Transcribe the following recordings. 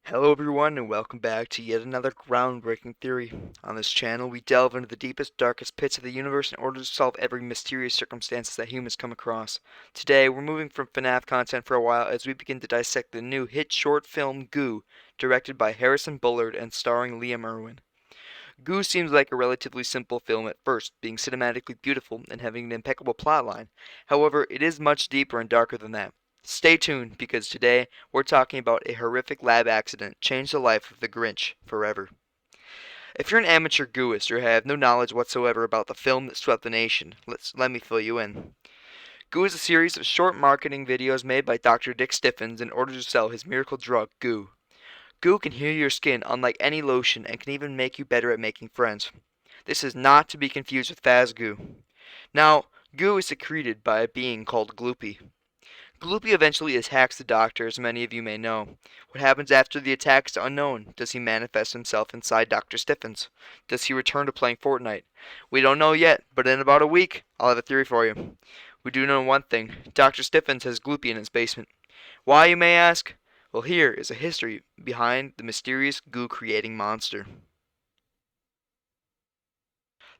Hello everyone and welcome back to yet another groundbreaking theory. On this channel we delve into the deepest, darkest pits of the universe in order to solve every mysterious circumstance that humans come across. Today we're moving from FNAF content for a while as we begin to dissect the new hit short film Goo, directed by Harrison Bullard and starring Liam Irwin. Goo seems like a relatively simple film at first, being cinematically beautiful and having an impeccable plotline. However, it is much deeper and darker than that. Stay tuned, because today we're talking about a horrific lab accident changed the life of the Grinch forever. If you're an amateur gooist or have no knowledge whatsoever about the film that swept the nation, let me fill you in. Goo is a series of short marketing videos made by Dr. Dick Stiffens in order to sell his miracle drug, Goo. Goo can heal your skin unlike any lotion and can even make you better at making friends. This is not to be confused with Faz Goo. Now, Goo is secreted by a being called Gloopy. Gloopy eventually attacks the Doctor, as many of you may know. What happens after the attack is unknown. Does he manifest himself inside Dr. Stiffens? Does he return to playing Fortnite? We don't know yet, but in about a week, I'll have a theory for you. We do know one thing. Dr. Stiffens has Gloopy in his basement. Why, you may ask? Well, here is a history behind the mysterious goo-creating monster.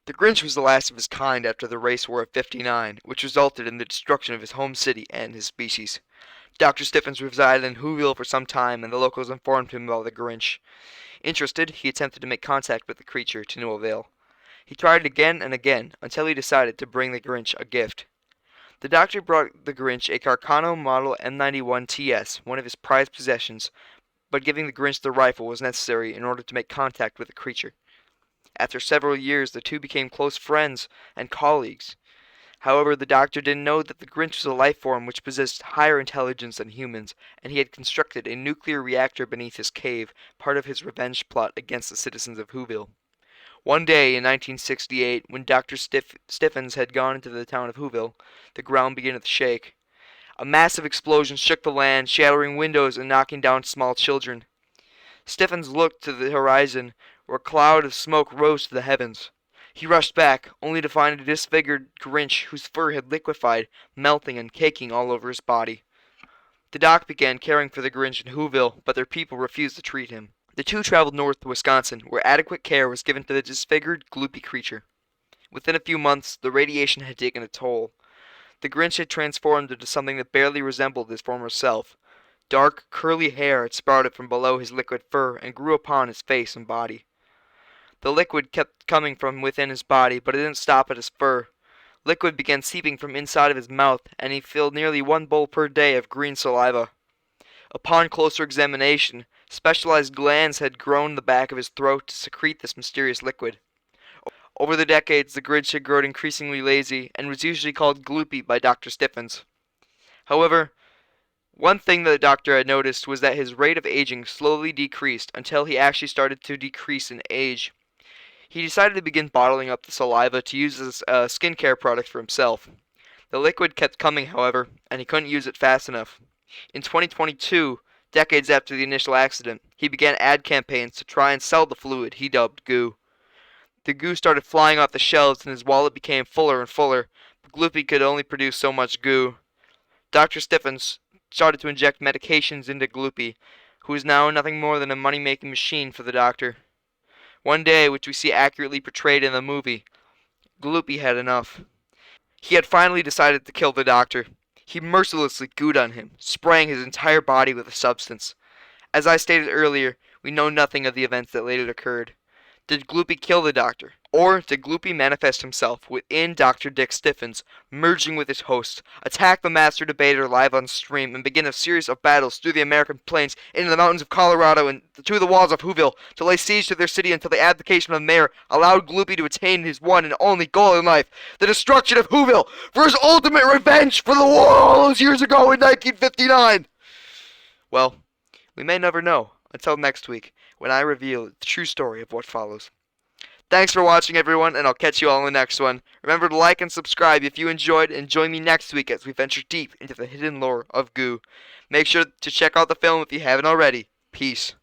The Grinch was the last of his kind after the race war of '59, which resulted in the destruction of his home city and his species. Dr. Stiffens resided in Whoville for some time, and the locals informed him about the Grinch. Interested, he attempted to make contact with the creature, to no avail. He tried again and again, until he decided to bring the Grinch a gift. The Doctor brought the Grinch a Carcano Model M91 TS, one of his prized possessions, but giving the Grinch the rifle was necessary in order to make contact with the creature. After several years, the two became close friends and colleagues. However, the Doctor didn't know that the Grinch was a life form which possessed higher intelligence than humans, and he had constructed a nuclear reactor beneath his cave, part of his revenge plot against the citizens of Whoville. One day in 1968, when Dr. Stiffens had gone into the town of Whoville, the ground began to shake. A massive explosion shook the land, shattering windows and knocking down small children. Stiffens looked to the horizon, where a cloud of smoke rose to the heavens. He rushed back, only to find a disfigured Grinch whose fur had liquefied, melting and caking all over his body. The doc began caring for the Grinch in Whoville, but their people refused to treat him. The two traveled north to Wisconsin, where adequate care was given to the disfigured, gloopy creature. Within a few months, the radiation had taken a toll. The Grinch had transformed into something that barely resembled his former self. Dark, curly hair had sprouted from below his liquid fur and grew upon his face and body. The liquid kept coming from within his body, but it didn't stop at his fur. Liquid began seeping from inside of his mouth, and he filled nearly 1 bowl per day of green saliva. Upon closer examination, specialized glands had grown in the back of his throat to secrete this mysterious liquid. Over the decades, the Grinch had grown increasingly lazy and was usually called Gloopy by Dr. Stiffens. However, one thing that the doctor had noticed was that his rate of aging slowly decreased until he actually started to decrease in age. He decided to begin bottling up the saliva to use as a skincare product for himself. The liquid kept coming, however, and he couldn't use it fast enough. In 2022, decades after the initial accident, he began ad campaigns to try and sell the fluid he dubbed goo. The goo started flying off the shelves and his wallet became fuller and fuller, but Gloopy could only produce so much goo. Dr. Stiffens started to inject medications into Gloopy, who is now nothing more than a money-making machine for the doctor. One day, which we see accurately portrayed in the movie, Gloopy had enough. He had finally decided to kill the doctor. He mercilessly gooed on him, spraying his entire body with the substance. As I stated earlier, we know nothing of the events that later occurred. Did Gloopy kill the doctor? Or did Gloopy manifest himself within Dr. Dick Stiffens, merging with his host, attack the master debater live on stream, and begin a series of battles through the American plains, into the mountains of Colorado, and to the walls of Whoville, to lay siege to their city until the abdication of the mayor allowed Gloopy to attain his one and only goal in life, the destruction of Whoville, for his ultimate revenge for the war all those years ago in 1959? Well, we may never know until next week, when I reveal the true story of what follows. Thanks for watching, everyone, and I'll catch you all in the next one. Remember to like and subscribe if you enjoyed, and join me next week as we venture deep into the hidden lore of Goo. Make sure to check out the film if you haven't already. Peace.